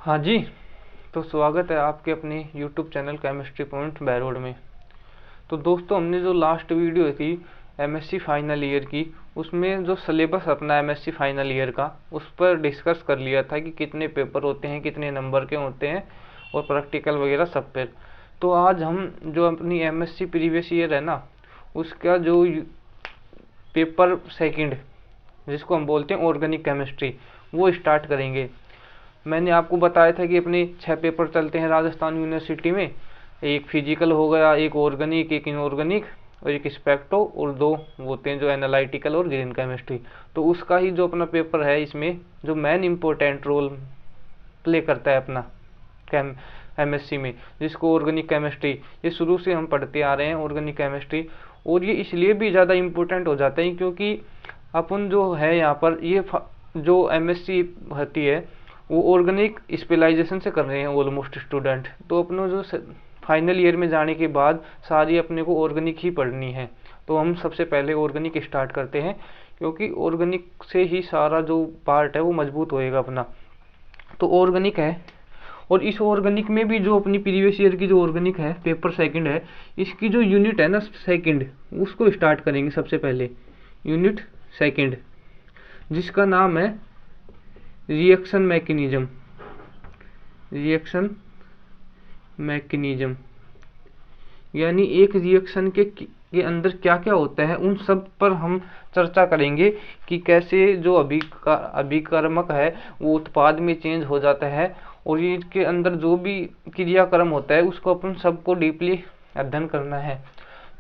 हाँ जी, तो स्वागत है आपके अपने YouTube चैनल केमिस्ट्री पॉइंट बैरोड में। तो दोस्तों, हमने जो लास्ट वीडियो थी एमएससी फाइनल ईयर की, उसमें जो सिलेबस अपना एमएससी फाइनल ईयर का, उस पर डिस्कस कर लिया था कि कितने पेपर होते हैं, कितने नंबर के होते हैं और प्रैक्टिकल वगैरह सब पर। तो आज हम जो अपनी एमएससी प्रीवियस ईयर है ना, उसका जो पेपर सेकंड, जिसको हम बोलते हैं ऑर्गेनिक केमिस्ट्री, वो स्टार्ट करेंगे। मैंने आपको बताया था कि अपने 6 पेपर चलते हैं राजस्थान यूनिवर्सिटी में। एक फिजिकल हो गया, एक ऑर्गेनिक, एक इनऑर्गेनिक और एक स्पेक्ट्रो, और 2 होते हैं जो एनालिटिकल और ग्रीन केमिस्ट्री। तो उसका ही जो अपना पेपर है, इसमें जो मेन इम्पोर्टेंट रोल प्ले करता है अपना एमएससी में, जिसको ऑर्गेनिक केमिस्ट्री, ये शुरू से हम पढ़ते आ रहे हैं ऑर्गेनिक केमिस्ट्री। और ये इसलिए भी ज़्यादा इम्पोर्टेंट हो जाता है क्योंकि अपन जो है यहाँ पर, ये जो एमएससी होती है वो ऑर्गेनिक स्पेशलाइजेशन से कर रहे हैं ऑलमोस्ट स्टूडेंट। तो अपने जो फाइनल ईयर में जाने के बाद सारी अपने को ऑर्गेनिक ही पढ़नी है। तो हम सबसे पहले ऑर्गेनिक स्टार्ट करते हैं, क्योंकि ऑर्गेनिक से ही सारा जो पार्ट है वो मजबूत होएगा अपना। तो ऑर्गेनिक है, और इस ऑर्गेनिक में भी जो अपनी प्रीवियस ईयर की जो ऑर्गेनिक है पेपर सेकंड है, इसकी जो यूनिट है ना सेकंड, उसको स्टार्ट करेंगे सबसे पहले। यूनिट सेकंड, जिसका नाम है रिएक्शन मैकेनिज्म। रिएक्शन मैकेनिज्म यानी एक रिएक्शन के अंदर क्या क्या होता है, उन सब पर हम चर्चा करेंगे कि कैसे जो अभिकर्मक है वो उत्पाद में चेंज हो जाता है, और ये इसके अंदर जो भी क्रियाक्रम होता है उसको अपन सबको डीपली अध्ययन करना है।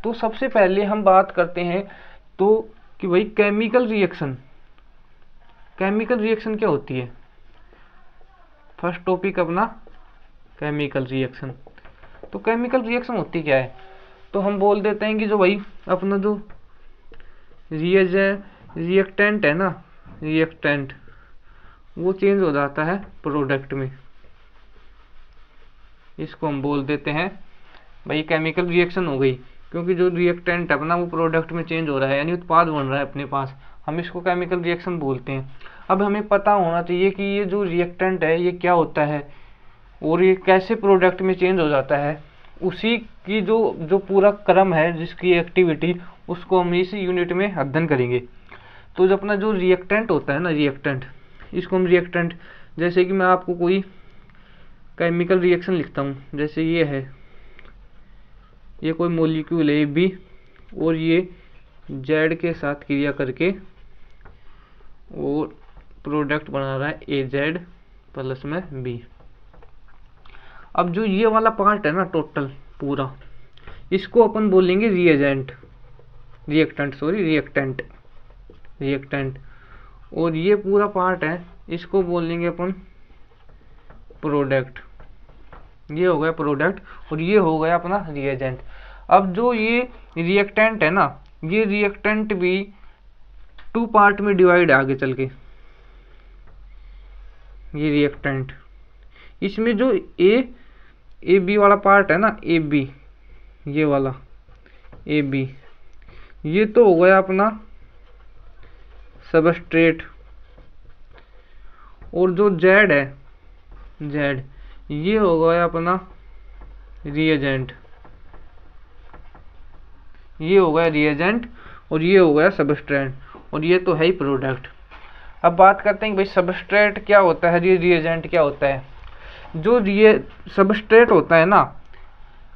तो सबसे पहले हम बात करते हैं तो कि भाई केमिकल रिएक्शन क्या होती है। फर्स्ट टॉपिक अपना केमिकल रिएक्शन। तो केमिकल रिएक्शन होती क्या है, तो हम बोल देते हैं कि जो भाई अपना जो रिएक्टेंट है ना, रिएक्टेंट वो चेंज हो जाता है प्रोडक्ट में। इसको हम बोल देते हैं भाई केमिकल रिएक्शन हो गई, क्योंकि जो रिएक्टेंट है अपना वो प्रोडक्ट में चेंज हो रहा है, यानी उत्पाद बन रहा है अपने पास, हम इसको केमिकल रिएक्शन बोलते हैं। अब हमें पता होना चाहिए कि ये जो रिएक्टेंट है ये क्या होता है और ये कैसे प्रोडक्ट में चेंज हो जाता है। उसी की जो जो पूरा क्रम है, जिसकी एक्टिविटी, उसको हम इस यूनिट में अध्ययन करेंगे। तो जो अपना जो रिएक्टेंट होता है ना, रिएक्टेंट, इसको हम रिएक्टेंट, जैसे कि मैं आपको कोई केमिकल रिएक्शन लिखता हूँ, जैसे ये है, ये कोई मॉलिक्यूल है बी, और ये जेड के साथ क्रिया करके और प्रोडक्ट बना रहा है ए जेड प्लस में बी। अब जो ये वाला पार्ट है ना टोटल पूरा, इसको अपन बोलेंगे रिएक्टेंट। और ये पूरा पार्ट है, इसको बोलेंगे अपन प्रोडक्ट। ये हो गया प्रोडक्ट और ये हो गया अपना रिएजेंट। अब जो ये रिएक्टेंट है ना, ये रिएक्टेंट भी 2 पार्ट में डिवाइड है आगे चल के। ये रिएक्टेंट, इसमें जो ए बी वाला पार्ट है ना, ए बी, ये वाला ए बी, ये तो हो गया अपना सबस्ट्रेट। और जो जेड है, जेड, ये हो गया अपना रिएजेंट। ये हो गया रिएजेंट और ये हो गया सबस्ट्रेट, और ये तो है ही प्रोडक्ट। अब बात करते हैं कि भाई सबस्ट्रेट क्या होता है, रिएजेंट क्या होता है। जो सबस्ट्रेट होता है ना,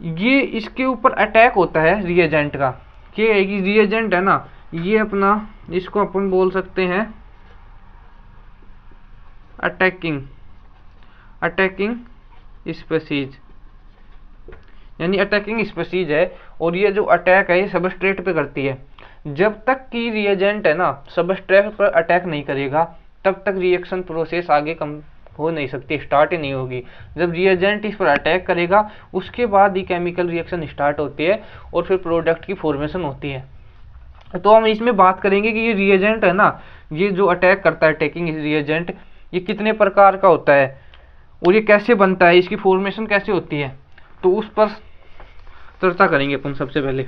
ये इसके ऊपर अटैक होता है रिएजेंट का। कि रिएजेंट है ना, ये अपना, इसको अपन बोल सकते हैं अटैकिंग स्पीशीज, यानी अटैकिंग स्पीशीज है। और ये जो अटैक है ये सबस्ट्रेट पे करती है। जब तक कि रिएजेंट है ना सबस्ट्रेट पर अटैक नहीं करेगा, तब तक रिएक्शन प्रोसेस आगे कम हो नहीं सकती, स्टार्ट ही नहीं होगी। जब रिएजेंट इस पर अटैक करेगा, उसके बाद ही केमिकल रिएक्शन स्टार्ट होती है और फिर प्रोडक्ट की फॉर्मेशन होती है। तो हम इसमें बात करेंगे कि ये रिएजेंट है ना, ये जो अटैक करता है अटैकिंग रिएजेंट, ये कितने प्रकार का होता है और ये कैसे बनता है, इसकी फॉर्मेशन कैसे होती है, तो उस पर चर्चा करेंगे अपन सबसे पहले।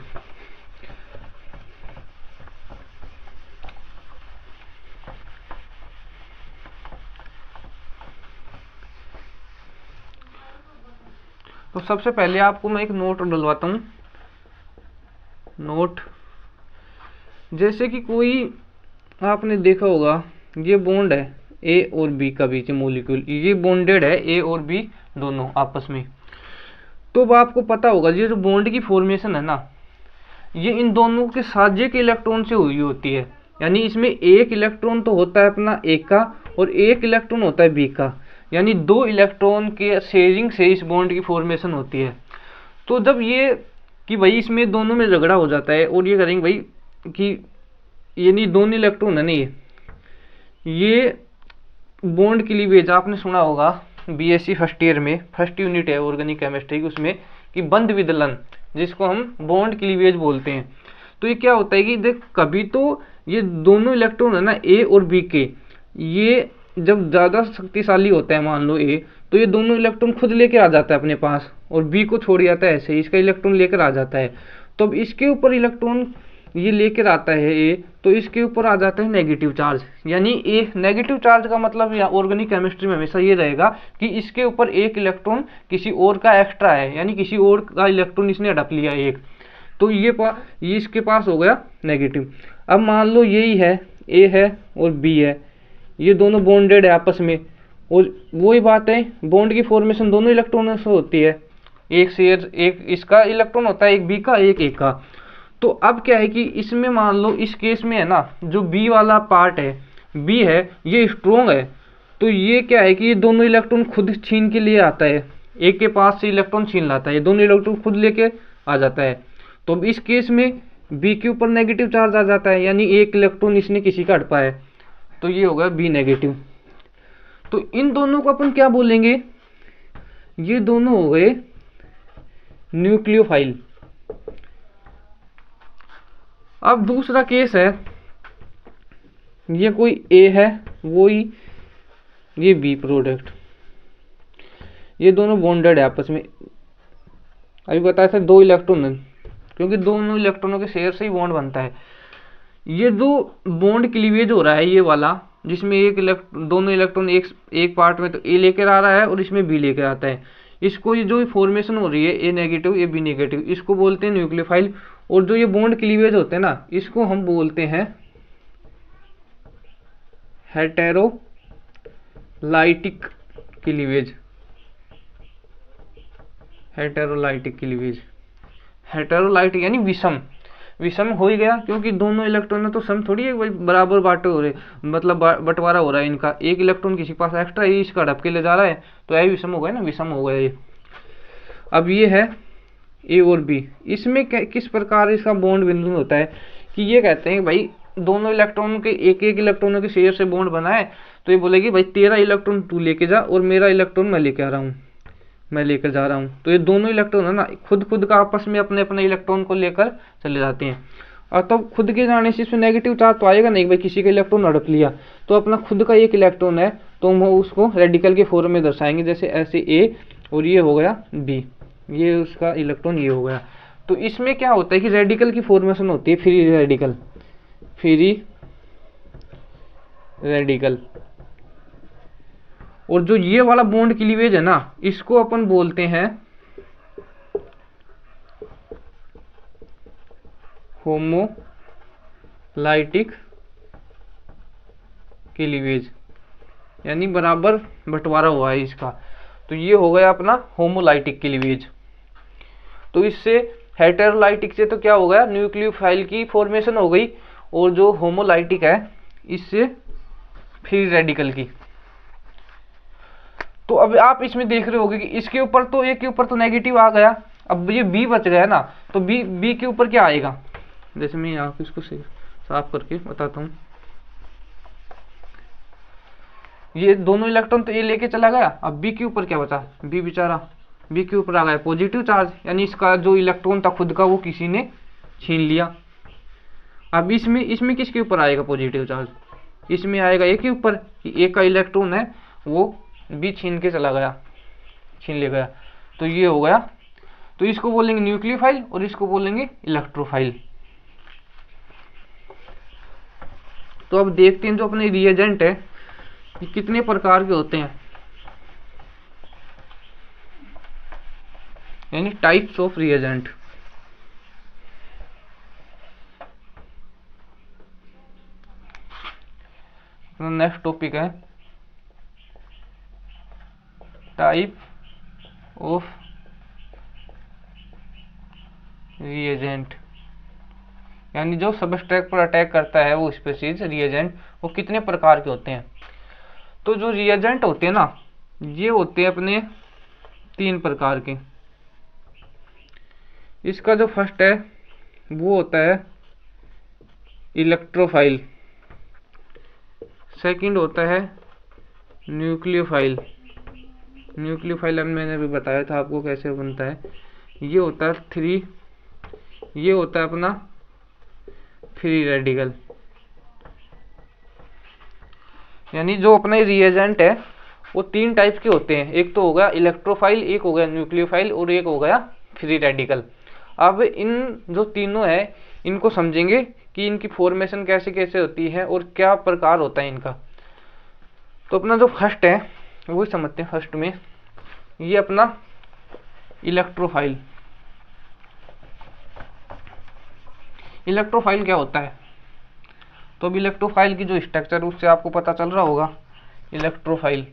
तो सबसे पहले आपको मैं एक नोट डलवाता हूँ। नोट, जैसे कि कोई आपने देखा होगा ये बॉन्ड है ए और बी का बीच में मॉलिक्यूल, ये बॉन्डेड है ए और बी दोनों आपस में। तो अब आपको पता होगा ये जो बॉन्ड की फॉर्मेशन है ना, ये इन दोनों के साझे के इलेक्ट्रॉन से हुई होती है। यानी इसमें एक इलेक्ट्रॉन तो होता है अपना ए का और एक इलेक्ट्रॉन होता है बी का, यानी दो इलेक्ट्रॉन के शेयरिंग से इस बॉन्ड की फॉर्मेशन होती है। तो जब ये कि भाई इसमें दोनों में झगड़ा हो जाता है और ये करेंगे भाई कि ये नहीं दोनों इलेक्ट्रॉन है ना, ये बॉन्ड क्लीवेज आपने सुना होगा बीएससी फर्स्ट ईयर में, फर्स्ट यूनिट है ऑर्गेनिक केमिस्ट्री की, उसमें कि बंध विदलन, जिसको हम बॉन्ड क्लीवेज बोलते हैं। तो ये क्या होता है कि देख कभी तो ये दोनों इलेक्ट्रॉन है ना ए और बी के, ये जब ज़्यादा शक्तिशाली होता है मान लो ए, तो ये दोनों इलेक्ट्रॉन खुद लेके आ जाता है अपने पास और बी को छोड़ जाता है, ऐसे इसका इलेक्ट्रॉन लेकर आ जाता है। तो अब इसके ऊपर इलेक्ट्रॉन ये लेकर आता है ए, तो इसके ऊपर आ जाता है नेगेटिव चार्ज। यानी ए नेगेटिव चार्ज का मतलब ऑर्गेनिक केमिस्ट्री में हमेशा ये रहेगा कि इसके ऊपर एक इलेक्ट्रॉन किसी और का एक्स्ट्रा है, यानी किसी और का इलेक्ट्रॉन इसने हड़प लिया एक, तो ये इसके पास हो गया नेगेटिव। अब मान लो यही है ए है और बी है, ये दोनों बॉन्डेड है आपस में, और वही बात है बॉन्ड की फॉर्मेशन दोनों इलेक्ट्रॉनों से होती है, एक शेयर एक इसका इलेक्ट्रॉन होता है एक बी का एक ए का। तो अब क्या है कि इसमें मान लो इस केस में है ना, जो बी वाला पार्ट है बी है ये स्ट्रोंग है, तो ये क्या है कि ये दोनों इलेक्ट्रॉन खुद छीन के लिए आता है, एक के पास से इलेक्ट्रॉन छीन लाता है, ये दोनों इलेक्ट्रॉन खुद लेके आ जाता है। तो अब इस केस में बी के ऊपर नेगेटिव चार्ज आ जाता है, यानी एक इलेक्ट्रॉन इसने किसी का हड़पा है, तो ये होगा बी नेगेटिव। तो इन दोनों को अपन क्या बोलेंगे, ये दोनों हो गए न्यूक्लियोफाइल। अब दूसरा केस है, ये कोई ए है वही ये बी प्रोडक्ट, ये दोनों बॉन्डेड है आपस में। अभी बताया था दो इलेक्ट्रॉन है, क्योंकि दोनों इलेक्ट्रॉनों के शेयर से ही बॉन्ड बनता है। ये जो बॉन्ड क्लीवेज हो रहा है ये वाला, जिसमें दोनों इलेक्ट्रॉन एक पार्ट में तो ए लेकर आ रहा है और इसमें बी लेकर आता है, इसको ये जो फॉर्मेशन हो रही है ए नेगेटिव ए बी नेगेटिव, इसको बोलते हैं न्यूक्लियोफाइल। और जो ये बॉन्ड क्लीवेज होते हैं ना, इसको हम बोलते हैं हेटेरोलाइटिक क्लीवेज। हेटेरोलाइटिक क्लीवेज, हेटेरोलाइटिक यानी विषम, विषम हो ही गया क्योंकि दोनों इलेक्ट्रॉन तो सम थोड़ी है, बराबर बांटे हो रहे, मतलब बंटवारा हो रहा है इनका, एक इलेक्ट्रॉन किसी पास एक्स्ट्रा है इसका हड़प के ले जा रहा है, तो यही विषम हो गया ना, विषम हो गया ये। अब ये है ए और बी, इसमें किस प्रकार इसका बॉन्ड बिंदु होता है कि ये कहते हैं भाई दोनों इलेक्ट्रॉनों के एक एक इलेक्ट्रॉनों के शेयर से बॉन्ड बना है, तो ये बोलेगी भाई तेरा इलेक्ट्रॉन तू लेके जा और मेरा इलेक्ट्रॉन मैं लेके आ रहा हूँ, मैं लेकर जा रहा हूँ। तो ये दोनों इलेक्ट्रॉन है ना खुद का आपस में अपने अपने इलेक्ट्रॉन को लेकर चले जाते हैं। और तब तो खुद के जाने से इसमें नेगेटिव चार्ज तो आएगा नहीं, भाई किसी का इलेक्ट्रॉन हड़प लिया, तो अपना खुद का एक इलेक्ट्रॉन है तो हम उसको रेडिकल के फॉर्म में दर्शाएंगे, जैसे ऐसे ए और ये हो गया बी, ये उसका इलेक्ट्रॉन ये हो गया। तो इसमें क्या होता है कि रेडिकल की फॉर्मेशन होती है फ्री रेडिकल, फ्री रेडिकल। और जो ये वाला बॉन्ड क्लीवेज है ना, इसको अपन बोलते हैं होमोलाइटिक क्लीवेज, यानी बराबर बंटवारा हुआ है इसका, तो ये हो गया अपना होमोलाइटिक क्लीवेज। तो इससे हेटेरोलाइटिक से तो क्या हो गया, न्यूक्लियोफाइल की फॉर्मेशन हो गई, और जो होमोलाइटिक है इससे फ्री रेडिकल की। तो अब आप इसमें देख रहे होगे कि इसके ऊपर तो ए के ऊपर तो नेगेटिव आ गया, अब ये बी बच गया ना, तो बी के ऊपर क्या आएगा, जैसे मैं यहाँ इसको साफ करके बताता हूँ। ये दोनों इलेक्ट्रॉन तो ए लेके चला गया, अब बी के ऊपर क्या बचा, बी बेचारा बी के ऊपर आ गया पॉजिटिव चार्ज, यानी इसका जो इलेक्ट्रॉन था खुद का वो किसी ने छीन लिया। अब इसमें किसके ऊपर आएगा पॉजिटिव चार्ज, इसमें आएगा ए के ऊपर, कि ए का इलेक्ट्रॉन है वो बी छीन के चला गया, छीन ले गया, तो ये हो गया। तो इसको बोलेंगे न्यूक्लियोफाइल और इसको बोलेंगे इलेक्ट्रोफाइल। तो अब देखते हैं जो अपने रिएजेंट है ये कितने प्रकार के होते हैं। यानी types of reagent. Next topic है टाइप ऑफ रिएजेंट, यानी जो सबस्ट्रेट पर अटैक करता है वो स्पीशीज रिएजेंट, वो कितने प्रकार के होते हैं। तो जो रिएजेंट होते हैं ना, ये होते हैं अपने 3 प्रकार के। इसका जो फर्स्ट है वो होता है इलेक्ट्रोफाइल, सेकंड होता है न्यूक्लियोफाइल। न्यूक्लियोफाइल मैंने अभी बताया था आपको कैसे बनता है। ये होता है ये होता है अपना फ्री रेडिकल, यानी जो अपना रिएजेंट है वो 3 टाइप के होते हैं। एक तो हो गया इलेक्ट्रोफाइल, एक हो गया न्यूक्लियोफाइल और एक हो गया फ्री रेडिकल। अब इन जो तीनों है इनको समझेंगे कि इनकी फॉर्मेशन कैसे कैसे होती है और क्या प्रकार होता है इनका। तो अपना जो फर्स्ट है वो समझते हैं। फर्स्ट में ये अपना इलेक्ट्रोफाइल। इलेक्ट्रोफाइल क्या होता है, तो अब इलेक्ट्रोफाइल की जो स्ट्रक्चर है उससे आपको पता चल रहा होगा। इलेक्ट्रोफाइल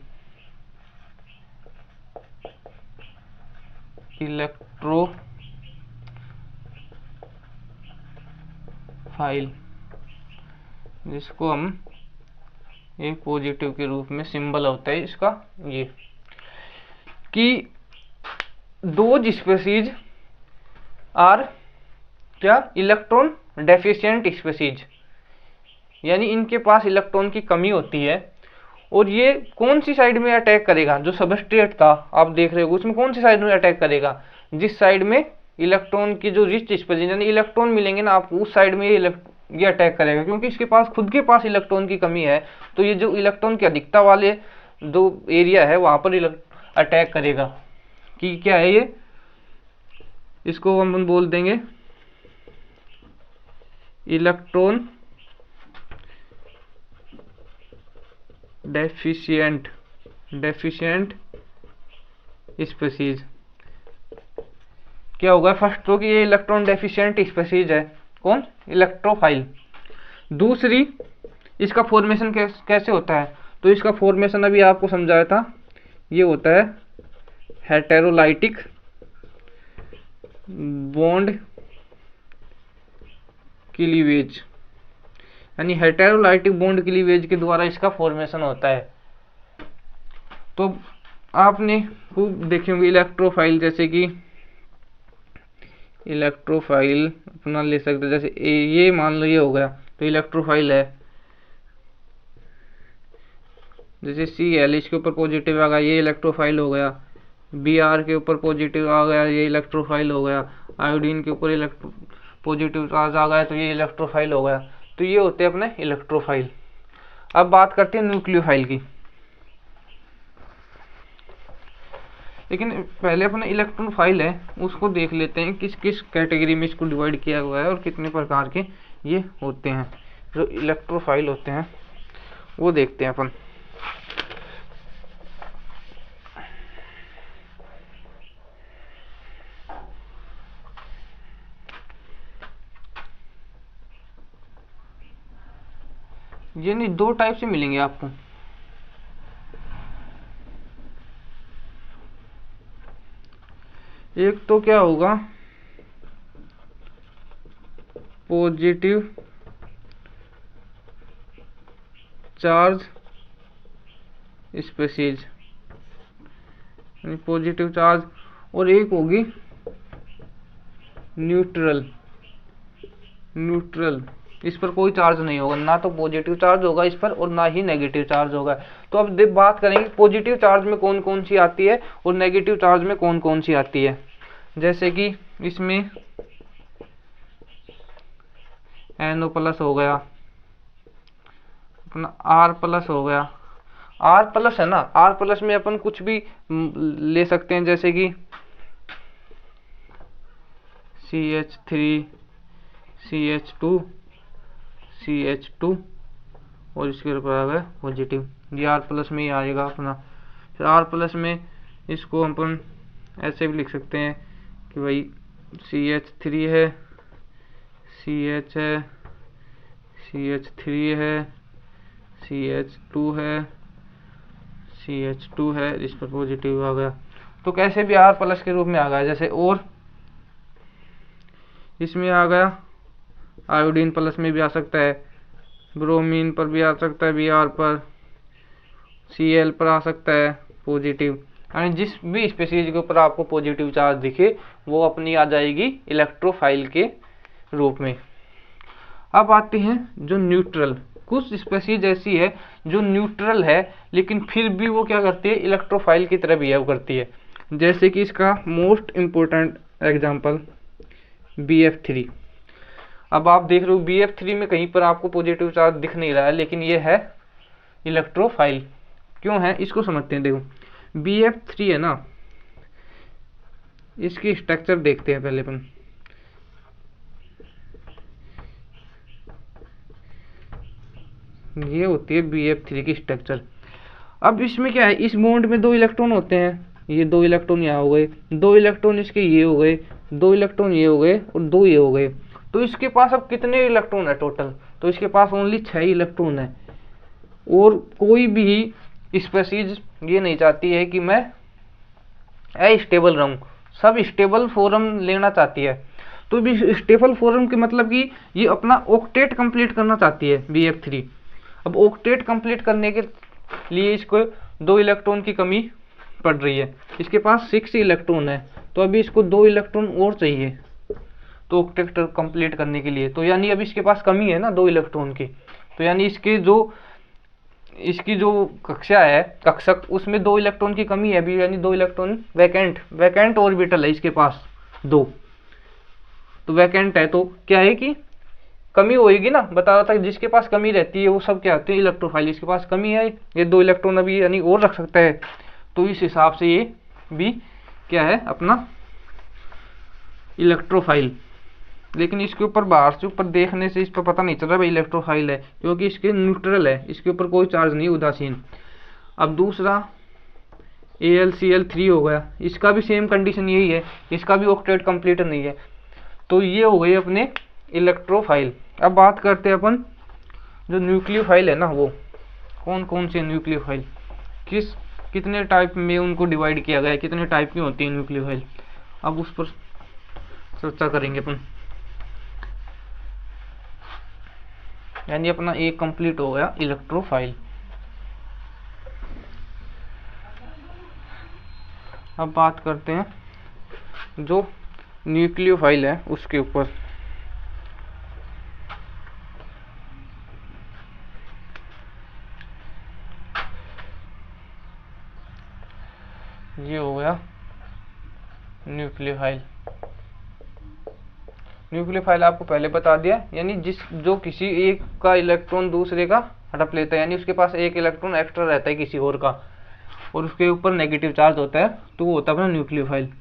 जिसको हम एक पॉजिटिव के रूप में सिंबल होता है इसका ये, कि दो स्पीशीज आर क्या इलेक्ट्रॉन डेफिशिएंट स्पीशीज, यानी इनके पास इलेक्ट्रॉन की कमी होती है। और ये कौन सी साइड में अटैक करेगा, जो सबस्ट्रेट था आप देख रहे हो उसमें कौन सी साइड में अटैक करेगा, जिस साइड में इलेक्ट्रॉन की जो रिच स्पीशीज यानी इलेक्ट्रॉन मिलेंगे ना आपको, उस साइड में ये अटैक करेगा, क्योंकि इसके पास खुद के पास इलेक्ट्रॉन की कमी है। तो ये जो इलेक्ट्रॉन की अधिकता वाले जो एरिया है वहां पर अटैक करेगा। कि क्या है ये, इसको हम बोल देंगे इलेक्ट्रॉन डेफिशिएंट स्पीशीज। क्या होगा फर्स्ट तो कि ये इलेक्ट्रॉन डेफिशिएंट स्पीशीज है, कौन, इलेक्ट्रोफाइल। दूसरी, इसका फॉर्मेशन कैसे होता है, तो इसका फॉर्मेशन अभी आपको समझाया था, ये होता है हेटेरोलाइटिक बॉन्ड क्लीवेज, यानी हेटेरोलाइटिक बॉन्ड क्लीवेज के द्वारा इसका फॉर्मेशन होता है। तो आपने खूब देखे होंगे इलेक्ट्रोफाइल, जैसे कि इलेक्ट्रोफाइल अपना ले सकते, जैसे ये मान लो ये हो गया तो इलेक्ट्रोफाइल है। जैसे Cl इसके ऊपर पॉजिटिव आ गया ये इलेक्ट्रोफाइल हो गया, Br के ऊपर पॉजिटिव आ गया ये इलेक्ट्रोफाइल हो गया, आयोडीन के ऊपर पॉजिटिव चार्ज आ गया तो ये इलेक्ट्रोफाइल हो गया। तो ये होते हैं अपने इलेक्ट्रोफाइल। अब बात करते हैं न्यूक्लियोफाइल की, लेकिन पहले अपना इलेक्ट्रोफाइल है उसको देख लेते हैं किस किस कैटेगरी में इसको डिवाइड किया हुआ है और कितने प्रकार के ये होते हैं। जो इलेक्ट्रोफाइल होते हैं वो देखते हैं अपन। ये नहीं, 2 टाइप से मिलेंगे आपको। एक तो क्या होगा positive charge species, positive charge, और एक होगी न्यूट्रल। इस पर कोई चार्ज नहीं होगा, ना तो पॉजिटिव चार्ज होगा इस पर और ना ही नेगेटिव चार्ज होगा। तो अब बात करेंगे पॉजिटिव चार्ज में कौन कौन सी आती है और नेगेटिव चार्ज में कौन कौन सी आती है। जैसे कि इसमें NO प्लस हो गया, अपना R प्लस हो गया। R प्लस है ना, R प्लस में अपन कुछ भी ले सकते हैं, जैसे कि CH3 CH2 CH2 और इसके ऊपर आ गया पॉजिटिव, ये R प्लस में ही आएगा अपना। फिर R प्लस में इसको अपन ऐसे भी लिख सकते हैं कि भाई CH3 है, CH है, CH3 है, CH2 है, CH2 है, इस पर पॉजिटिव आ गया। तो कैसे भी R प्लस के रूप में आ गया, जैसे और इसमें आ गया, आयोडीन प्लस में भी आ सकता है, ब्रोमीन पर भी आ सकता है, Br पर, Cl पर आ सकता है पॉजिटिव, यानी जिस भी स्पीशीज के ऊपर आपको पॉजिटिव चार्ज दिखे वो अपनी आ जाएगी इलेक्ट्रोफाइल के रूप में। अब आते हैं जो न्यूट्रल, कुछ स्पीशीज ऐसी है जो न्यूट्रल है लेकिन फिर भी वो क्या करती है, इलेक्ट्रोफाइल की तरह बिहेव करती है। जैसे कि इसका मोस्ट इम्पोर्टेंट एग्जांपल BF3। अब आप देख रहे हो BF3 में कहीं पर आपको पॉजिटिव चार्ज दिख नहीं रहा है, लेकिन ये है इलेक्ट्रोफाइल। क्यों है इसको समझते हैं। देखो BF3 है ना, इसकी स्ट्रक्चर देखते हैं पहले अपन। ये होती है BF3 की स्ट्रक्चर। अब इसमें क्या है, इस बॉन्ड में 2 इलेक्ट्रॉन होते हैं, ये 2 इलेक्ट्रॉन यहाँ हो गए, 2 इलेक्ट्रॉन इसके ये हो गए, 2 इलेक्ट्रॉन ये हो गए और 2 ये हो गए। तो इसके पास अब कितने इलेक्ट्रॉन है टोटल, तो इसके पास ओनली 6 इलेक्ट्रॉन है। और कोई भी स्पीशीज ये नहीं चाहती है कि मैं अस्टेबल रहूं, सब स्टेबल फॉर्म लेना चाहती है। तो भी स्टेबल फॉर्म के मतलब कि ये अपना ऑक्टेट कंप्लीट करना चाहती है BF3। अब ऑक्टेट कंप्लीट करने के लिए इसको 2 इलेक्ट्रॉन की कमी पड़ रही है, इसके पास 6 इलेक्ट्रॉन है, तो अभी इसको 2 इलेक्ट्रॉन और चाहिए तो ऑक्टेट कंप्लीट करने के लिए। तो यानी अभी इसके पास कमी है ना 2 इलेक्ट्रॉन की, तो यानी इसकी जो कक्षा है, कक्षक, उसमें 2 इलेक्ट्रॉन की कमी है अभी, यानी 2 इलेक्ट्रॉन वैकेंट ऑर्बिटल है इसके पास 2, तो वैकेंट है, तो क्या है कि कमी होएगी ना। बता रहा था जिसके पास कमी रहती है वो सब क्या होते हैं, इलेक्ट्रोफाइल। इसके पास कमी है, ये 2 इलेक्ट्रॉन अभी यानी और रख सकता है, तो इस हिसाब से ये भी क्या है अपना इलेक्ट्रोफाइल। लेकिन इसके ऊपर बाहर से ऊपर देखने से इस पर पता नहीं चल रहा भाई इलेक्ट्रोफाइल है, क्योंकि इसके न्यूट्रल है, इसके ऊपर कोई चार्ज नहीं, उदासीन। अब दूसरा AlCl3 हो गया, इसका भी सेम कंडीशन यही है, इसका भी ऑक्टेट कंप्लीट नहीं है। तो ये हो गई अपने इलेक्ट्रोफाइल। अब बात करते हैं अपन जो न्यूक्लियोफाइल है ना, वो कौन कौन से न्यूक्लियोफाइल, कितने टाइप में उनको डिवाइड किया गया है, कितने टाइप की होती है न्यूक्लियोफाइल, अब उस पर चर्चा करेंगे अपन। यानी अपना एक कंप्लीट हो गया इलेक्ट्रोफाइल। अब बात करते हैं जो न्यूक्लियोफाइल है उसके ऊपर। ये हो गया न्यूक्लियोफाइल। न्यूक्लियोफाइल आपको पहले बता दिया, यानी जो किसी एक का इलेक्ट्रॉन दूसरे का हड़प लेता है, यानी उसके पास एक इलेक्ट्रॉन एक्स्ट्रा रहता है किसी और का, और उसके ऊपर नेगेटिव चार्ज होता है, तो वो होता है अपना न्यूक्लियोफाइल।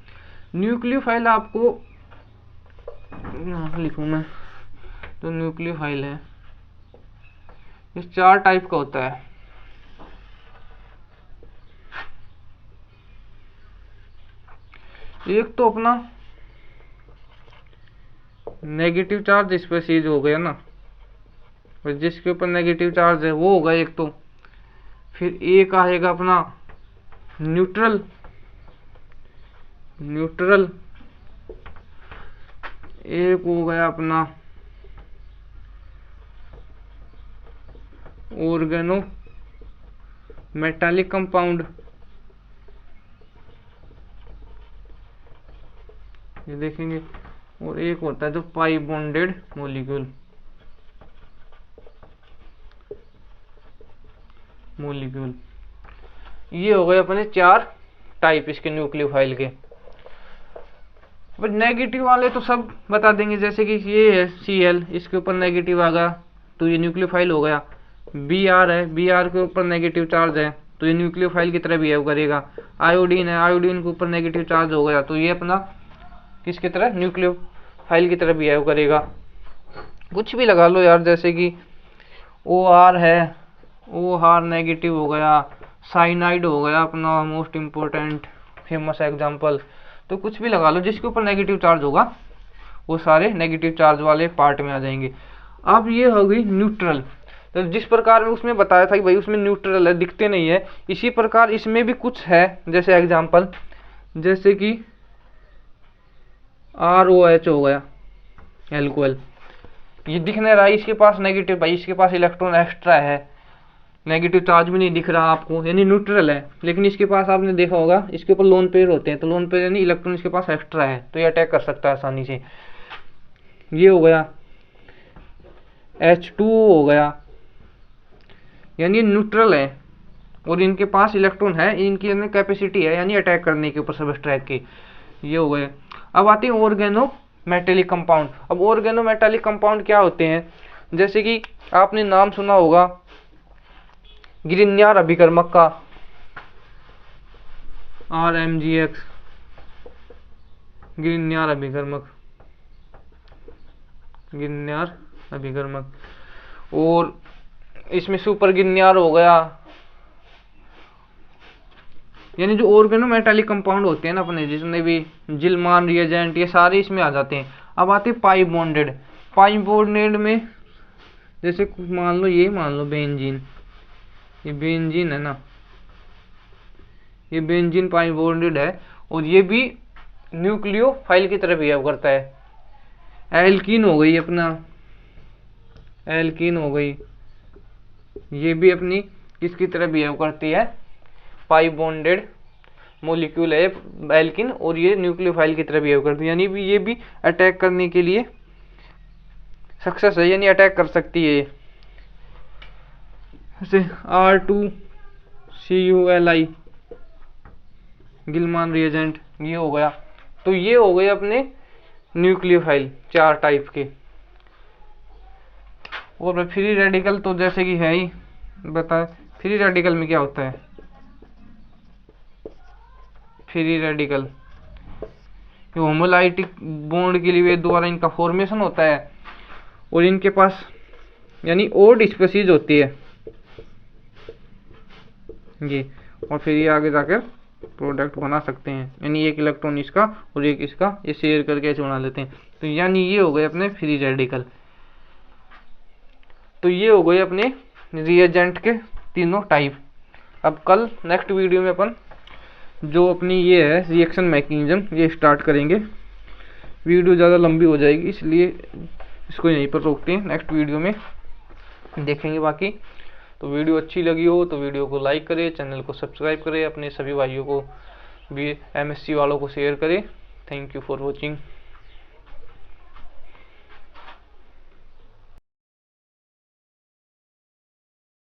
न्यूक्लियोफाइल आपको यहाँ लिखूँ मैं, तो न्यूक्लियोफाइल है ये 4 टाइप का होता है। एक तो अपना नेगेटिव चार्ज स्पीशीज हो गया ना, और जिसके ऊपर नेगेटिव चार्ज है वो होगा एक तो। फिर एक आएगा अपना न्यूट्रल, एक हो गया अपना ऑर्गेनो मेटालिक कंपाउंड, ये देखेंगे, और एक होता है जो पाई बॉन्डेड मॉलिक्यूल। ये हो गए अपने 4 टाइप इसके न्यूक्लियोफाइल के। बट नेगेटिव वाले तो सब बता देंगे, जैसे कि ये है Cl, इसके ऊपर नेगेटिव आ गया तो ये न्यूक्लियोफाइल हो गया। Br है, Br के ऊपर नेगेटिव चार्ज है तो ये न्यूक्लियोफाइल की तरह बिहेव करेगा। आयोडीन है, आयोडीन के ऊपर नेगेटिव चार्ज हो गया तो ये अपना किसकी तरह, न्यूक्लियोफाइल की तरह बिहेव करेगा। कुछ भी लगा लो यार, जैसे कि OR है, OR नेगेटिव हो गया, साइनाइड हो गया अपना मोस्ट इम्पोर्टेंट फेमस एग्जांपल। तो कुछ भी लगा लो जिसके ऊपर नेगेटिव चार्ज होगा वो सारे नेगेटिव चार्ज वाले पार्ट में आ जाएंगे। अब ये हो गई न्यूट्रल। तो जिस प्रकार में उसमें बताया था कि भाई उसमें न्यूट्रल है, दिखते नहीं है, इसी प्रकार इसमें भी कुछ है। जैसे एग्जांपल, जैसे कि ROH हो गया, एल्कोहल, ये दिख नहीं रहा है, इसके पास नेगेटिव, भाई इसके पास इलेक्ट्रॉन एक्स्ट्रा है, नेगेटिव चार्ज भी नहीं दिख रहा आपको, यानी न्यूट्रल है। लेकिन इसके पास आपने देखा होगा इसके ऊपर लोन पेयर होते हैं, तो लोन पेयर यानी इलेक्ट्रॉन इसके पास एक्स्ट्रा है, तो ये अटैक कर सकता है आसानी से। ये हो गया H2O हो गया, यानी न्यूट्रल है और इनके पास इलेक्ट्रॉन है, इनकी यानी कैपेसिटी है यानी अटैक करने के ऊपर सबस्ट्रेट की। ये हो गए। अब आते हैं ऑर्गेनो मेटेलिक कंपाउंड। अब ऑर्गेनो मेटेलिक कंपाउंड क्या होते हैं, जैसे कि आपने नाम सुना होगा ग्रिग्नार्ड अभिकर्मक का, RMGX, ग्रिग्नार्ड अभिकर्मक, ग्रिग्नार्ड अभिकर्मक। और इसमें सुपर ग्रिग्नार्ड हो गया, यानी जो ऑर्गेनो मेटालिक कंपाउंड होते हैं ना अपने, जिसमें भी जिल्मान रिएजेंट, ये सारे इसमें आ जाते हैं। अब आते हैं पाई बॉन्डेड। पाई बॉन्डेड में जैसे मान लो ये, मान लो बेंजीन, ये बेंजीन है ना, ये बेंजीन पाई बॉन्डेड है और ये भी न्यूक्लियोफाइल की तरह बिहेव करता है। एल्कीन हो गई अपना, एल्कीन हो गई, ये भी अपनी किसकी तरह बिहेव करती है, पाई बॉन्डेड मोलिक्यूल है एल्किन, और ये न्यूक्लियोफाइल की तरह बिहेव करती है, यानी भी ये भी अटैक करने के लिए सक्सेस है, यानी अटैक कर सकती है। जैसे R2CuLi, गिल्मान रिएजेंट, ये हो गया। तो ये हो गए अपने न्यूक्लियोफाइल 4 टाइप के। और फ्री रेडिकल तो जैसे कि है ही बताए, फ्री रेडिकल में क्या होता है, फ्री रेडिकल होमोलाइटिक बॉन्ड के लिए द्वारा इनका फॉर्मेशन होता है और इनके पास यानी ओड स्पीशीज होती है ये, और फिर ये आगे जाकर प्रोडक्ट बना सकते हैं, यानी एक इलेक्ट्रॉन इसका और एक इसका ये शेयर करके ऐसे बना लेते हैं। तो यानी ये हो गए अपने फ्री रेडिकल। तो ये हो गए अपने रिएजेंट के तीनों टाइप। अब कल नेक्स्ट वीडियो में अपन जो अपनी ये है रिएक्शन मैकेनिज्म ये स्टार्ट करेंगे। वीडियो ज़्यादा लंबी हो जाएगी इसलिए इसको यहीं पर रोकते हैं, नेक्स्ट वीडियो में देखेंगे बाकी। तो वीडियो अच्छी लगी हो तो वीडियो को लाइक करें, चैनल को सब्सक्राइब करें, अपने सभी भाइयों को भी MSc वालों को शेयर करें। Thank you for watching.